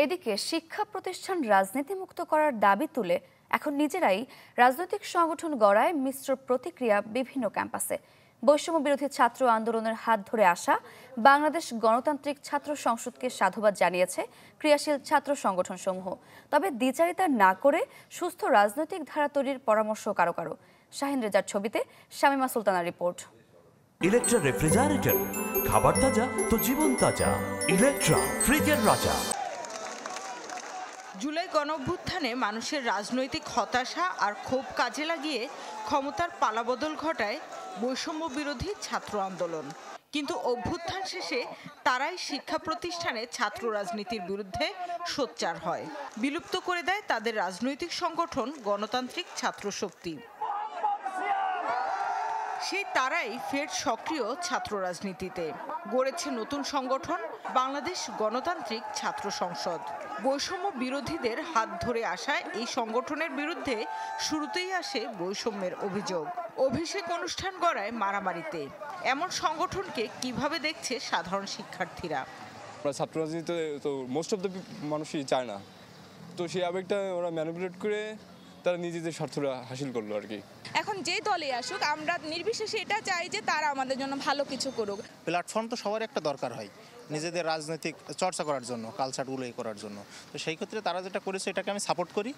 এদিকে শিক্ষা প্রতিষ্ঠান রাজনীতিমুক্ত করার দাবি তুলে এখন নিজেরাই রাজনৈতিক সংগঠন গড়ায় মিশ্র প্রতিক্রিয়া বিভিন্ন ক্যাম্পাসে। বৈষম্য বিরোধী ছাত্র আন্দোলনের হাত ধরে আসা বাংলাদেশ গণতান্ত্রিক ছাত্র সংসদকে সাধুবাদ জানিয়েছে ক্রিয়াশীল ছাত্র সংগঠনসমূহ। তবে দ্বিচারিতা না করে সুস্থ রাজনৈতিক ধারা তৈরির পরামর্শ কারো কারো। শাহিন রেজার ছবিতে শামিমা সুলতানার রিপোর্ট। ইলেকট্রা রেফ্রিজারেটর, খাবার তাজা তো জীবন তাজা। ইলেকট্রা, ফ্রিজের রাজা। জুলাই গণঅভ্যুত্থানে মানুষের রাজনৈতিক হতাশা আর ক্ষোভ কাজে লাগিয়ে ক্ষমতার পালাবদল ঘটায় বৈষম্য বিরোধী ছাত্র আন্দোলন। কিন্তু অভ্যুত্থান শেষে তারাই শিক্ষা প্রতিষ্ঠানে ছাত্র রাজনীতির বিরুদ্ধে সোচ্চার হয়, বিলুপ্ত করে দেয় তাদের রাজনৈতিক সংগঠন গণতান্ত্রিক ছাত্র শক্তি। সেই তারাই ফের সক্রিয় ছাত্র রাজনীতিতে গড়েছে নতুন সংগঠন বাংলাদেশ গণতান্ত্রিক ছাত্র সংসদ। বৈষম্য বিরোধীদের হাত ধরে আসায় এই সংগঠনের বিরুদ্ধে শুরুতেই আসে বৈষম্যের অভিযোগ। অভিষেক অনুষ্ঠান গড়ায় মারামারিতে। এমন সংগঠনকে কিভাবে দেখছে সাধারণ শিক্ষার্থীরা? ছাত্র রাজনীতিতে তো মোস্ট অফ দ্য মানুষই চায় না, তো সেই আবেগটা ওরা ম্যানিপুলেট করে তারা নিজেদের স্বার্থটা হাসিল করলো আর কি। এখন যে দলে আসুক আমরা নির্বিশেষে এটা চাই যে তারা আমাদের জন্য ভালো কিছু করুক। প্ল্যাটফর্ম তো সবার একটা দরকার হয় নিজেদের রাজনৈতিক চর্চা করার জন্য, কালচারগুলো করার জন্য। তো সেই ক্ষেত্রে তারা যেটা করেছে এটাকে আমি সাপোর্ট করি।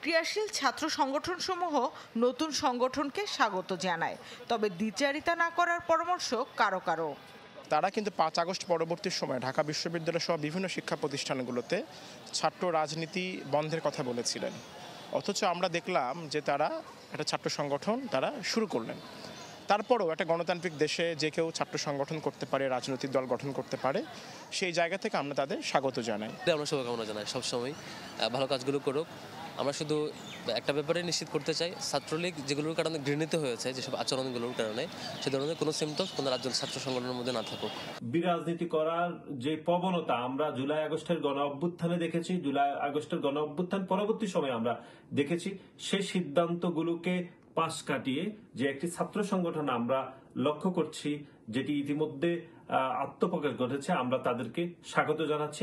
ক্রিয়াশীল ছাত্র সংগঠনসমূহ নতুন সংগঠনকে স্বাগত জানায়, তবে দ্বিচারিতা না করার পরামর্শ কারো কারো। তারা কিন্তু 5 আগস্ট পরবর্তী সময় ঢাকা বিশ্ববিদ্যালয় সহ বিভিন্ন শিক্ষা প্রতিষ্ঠানগুলোতে ছাত্র রাজনীতি বন্ধের কথা বলেছিলেন, অথচ আমরা দেখলাম যে তারা একটা ছাত্র সংগঠন তারা শুরু করলেন। তারপরেও একটা গণতান্ত্রিক দেশে যে কেউ ছাত্র সংগঠন করতে পারে, রাজনৈতিক দল গঠন করতে পারে, সেই জায়গা থেকে আমরা তাদের স্বাগত জানাই। আমরা শুভকামনা জানাই সবসময় ভালো কাজগুলো করুক। আমরা শুধু একটা ব্যাপারে নিশ্চিত করতে চাই, ছাত্রলীগ যেগুলোর কারণে ঘৃণিত হয়েছে, যেসব আচরণগুলোর কারণে সে ধরনের কোনো সিমটমস কোনো রাজ্য ছাত্র সংগঠনের মধ্যে না থাকুক। বিরাজনীতি করার যে প্রবণতা আমরা জুলাই আগস্টের গণ অভ্যুত্থানে দেখেছি, জুলাই আগস্টের গণ অভ্যুত্থান পরবর্তী সময়ে আমরা দেখেছি, সেই সিদ্ধান্তগুলোকে পাশ কাটিয়ে যে একটি ছাত্র সংগঠন আমরা লক্ষ্য করছি যেটি ইতিমধ্যে আত্মপ্রকাশ ঘটেছে, আমরা তাদেরকে স্বাগত জানাচ্ছি।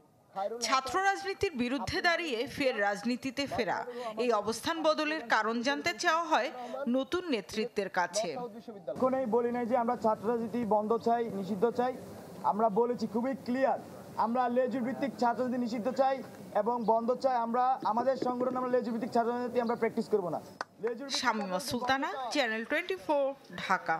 ছাত্র রাজনীতির বিরুদ্ধে দাঁড়িয়ে ফের রাজনীতিতে ফেরা, এই অবস্থান বদলের কারণ জানতে চাওয়া হয় নতুন নেতৃত্বের কাছে। কোনোই বলি নাই যে আমরা ছাত্র রাজনীতি বন্ধ চাই, নিষিদ্ধ চাই। আমরা বলেছি খুবই ক্লিয়ার, আমরা লেজুর ভিত্তিক ছাত্র রাজনীতি নিষিদ্ধ চাই এবং বন্ধ চাই। আমরা আমাদের সংগঠন আমরা লেজুর ভিত্তিক ছাত্র রাজনীতি আমরা প্র্যাকটিস করব না। শামিমা সুলতানা, চ্যানেল 24, ঢাকা।